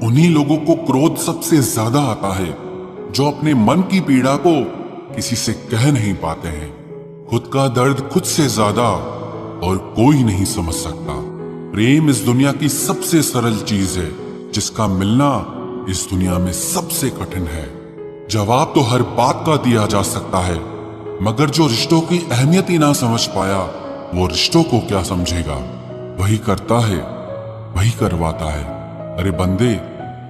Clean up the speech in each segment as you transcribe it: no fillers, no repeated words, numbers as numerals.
उन्हीं लोगों को क्रोध सबसे ज्यादा आता है जो अपने मन की पीड़ा को किसी से कह नहीं पाते हैं। खुद का दर्द खुद से ज्यादा और कोई नहीं समझ सकता। प्रेम इस दुनिया की सबसे सरल चीज है जिसका मिलना इस दुनिया में सबसे कठिन है। जवाब तो हर बात का दिया जा सकता है, मगर जो रिश्तों की अहमियत ही ना समझ पाया वो रिश्तों को क्या समझेगा। वही करता है, वही करवाता है। अरे बंदे,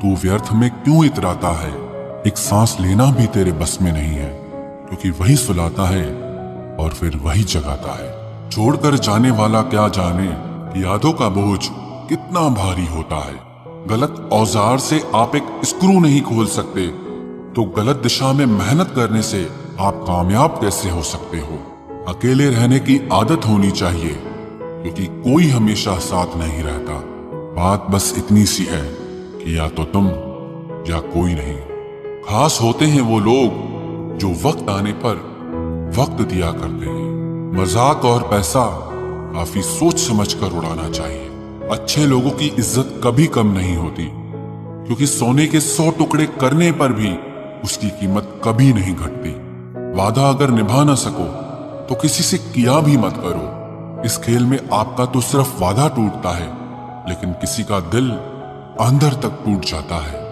तू व्यर्थ में क्यों इतराता है? एक सांस लेना भी तेरे बस में नहीं है, क्योंकि वही सुलाता है और फिर वही जगाता है। छोड़कर जाने वाला क्या जाने कि यादों का बोझ कितना भारी होता है। गलत औजार से आप एक स्क्रू नहीं खोल सकते, तो गलत दिशा में मेहनत करने से आप कामयाब कैसे हो सकते हो? अकेले रहने की आदत होनी चाहिए, क्योंकि कोई हमेशा साथ नहीं रहता। बात बस इतनी सी है कि या तो तुम या कोई नहीं। खास होते हैं वो लोग जो वक्त आने पर वक्त दिया करते हैं। मजाक और पैसा काफी सोच समझ कर उड़ाना चाहिए। अच्छे लोगों की इज्जत कभी कम नहीं होती, क्योंकि सोने के 100 टुकड़े करने पर भी उसकी कीमत कभी नहीं घटती। वादा अगर निभा ना सको तो किसी से किया भी मत करो। इस खेल में आपका तो सिर्फ वादा टूटता है, लेकिन किसी का दिल अंदर तक टूट जाता है।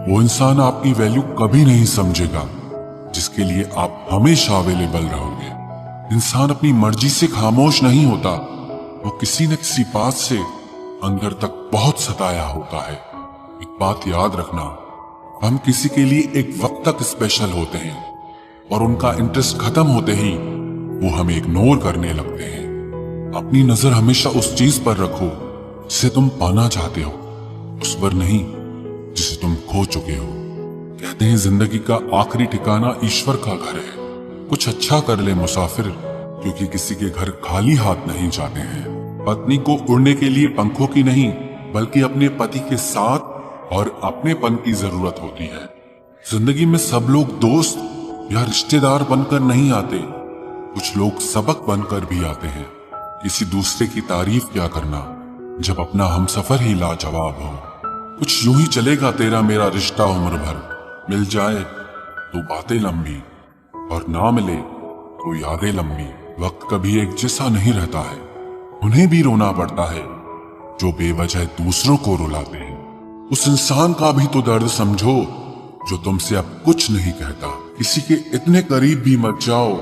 वो इंसान आपकी वैल्यू कभी नहीं समझेगा जिसके लिए आप हमेशा अवेलेबल रहोगे। इंसान अपनी मर्जी से खामोश नहीं होता, वो किसी न किसी बात से अंदर तक बहुत सताया होता है। एक बात याद रखना, हम किसी के लिए एक वक्त तक स्पेशल होते हैं और उनका इंटरेस्ट खत्म होते ही वो हमें इग्नोर करने लगते हैं। अपनी नजर हमेशा उस चीज पर रखो जिसे तुम पाना चाहते हो, उस पर नहीं जिसे तुम खो चुके हो। कहते हैं जिंदगी का आखिरी ठिकाना ईश्वर का घर है। कुछ अच्छा कर ले मुसाफिर, क्योंकि किसी के घर खाली हाथ नहीं जाते हैं। पत्नी को उड़ने के लिए पंखों की नहीं, बल्कि अपने पति के साथ और अपनेपन की जरूरत होती है। जिंदगी में सब लोग दोस्त या रिश्तेदार बनकर नहीं आते, कुछ लोग सबक बनकर भी आते हैं। किसी दूसरे की तारीफ क्या करना जब अपना हमसफर ही लाजवाब हो। कुछ यूं ही चलेगा तेरा मेरा रिश्ता उम्र भर, मिल जाए तो बातें लंबी और ना मिले तो यादें लंबी। वक्त कभी एक जैसा नहीं रहता है, उन्हें भी रोना पड़ता है जो बेवजह दूसरों को रुलाते हैं। उस इंसान का भी तो दर्द समझो जो तुमसे अब कुछ नहीं कहता। किसी के इतने करीब भी मत जाओ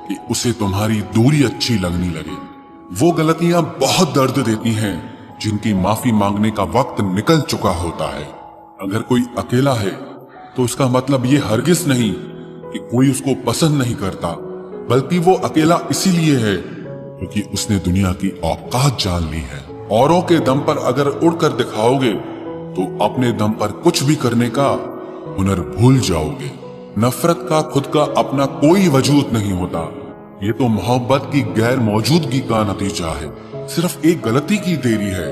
कि उसे तुम्हारी दूरी अच्छी लगने लगे। वो गलतियां बहुत दर्द देती हैं जिनकी माफी मांगने का वक्त निकल चुका होता है। अगर कोई अकेला है तो उसका मतलब ये हरगिज नहीं कि कोई उसको पसंद नहीं करता, बल्कि वो अकेला इसीलिए है क्योंकि उसने दुनिया की औकात जान ली है। औरों के दम पर अगर उड़कर दिखाओगे तो अपने दम पर कुछ भी करने का हुनर भूल जाओगे। नफरत का खुद का अपना कोई वजूद नहीं होता, ये तो मोहब्बत की गैर मौजूदगी का नतीजा है। सिर्फ एक गलती की देरी है,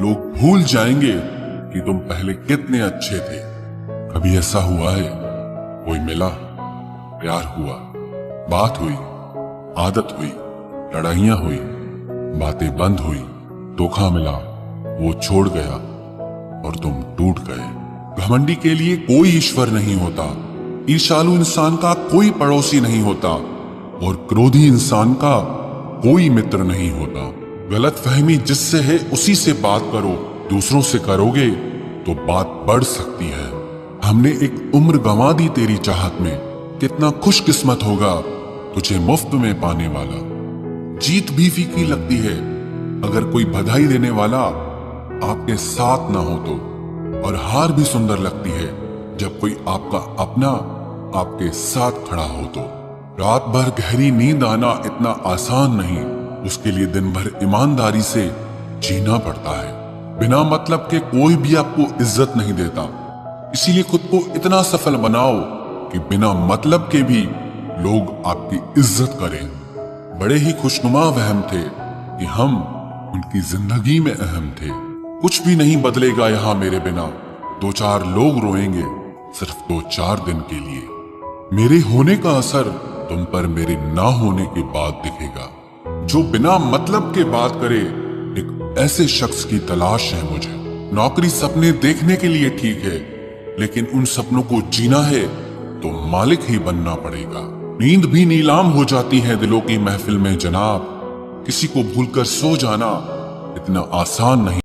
लोग भूल जाएंगे कि तुम पहले कितने अच्छे थे। कभी ऐसा हुआ है कोई मिला, प्यार हुआ, बात हुई, आदत हुई, लड़ाइयां हुई, बातें बंद हुई, धोखा मिला, वो छोड़ गया और तुम टूट गए। घमंडी के लिए कोई ईश्वर नहीं होता, ईर्ष्यालु इंसान का कोई पड़ोसी नहीं होता और क्रोधी इंसान का कोई मित्र नहीं होता। गलत फहमी जिससे है उसी से बात करो, दूसरों से करोगे तो बात बढ़ सकती है। हमने एक उम्र गंवा दी तेरी चाहत में, कितना खुशकिस्मत होगा तुझे मुफ्त में पाने वाला। जीत भी फीकी लगती है अगर कोई बधाई देने वाला आपके साथ ना हो तो, और हार भी सुंदर लगती है जब कोई आपका अपना आपके साथ खड़ा हो तो। रात भर गहरी नींद आना इतना आसान नहीं, उसके लिए दिन भर ईमानदारी से जीना पड़ता है। बिना मतलब के कोई भी आपको इज्जत नहीं देता, इसीलिए खुद को इतना सफल बनाओ कि बिना मतलब के भी लोग आपकी इज्जत करें। बड़े ही खुशनुमा वहम थे कि हम उनकी जिंदगी में अहम थे। कुछ भी नहीं बदलेगा यहाँ मेरे बिना, 2-4 लोग रोएंगे सिर्फ 2-4 दिन के लिए। मेरे होने का असर तुम पर मेरे ना होने के बाद दिखेगा। जो बिना मतलब के बात करे, एक ऐसे शख्स की तलाश है मुझे। नौकरी सपने देखने के लिए ठीक है, लेकिन उन सपनों को जीना है तो मालिक ही बनना पड़ेगा। नींद भी नीलाम हो जाती है दिलों की महफिल में जनाब। किसी को भूलकर सो जाना इतना आसान नहीं।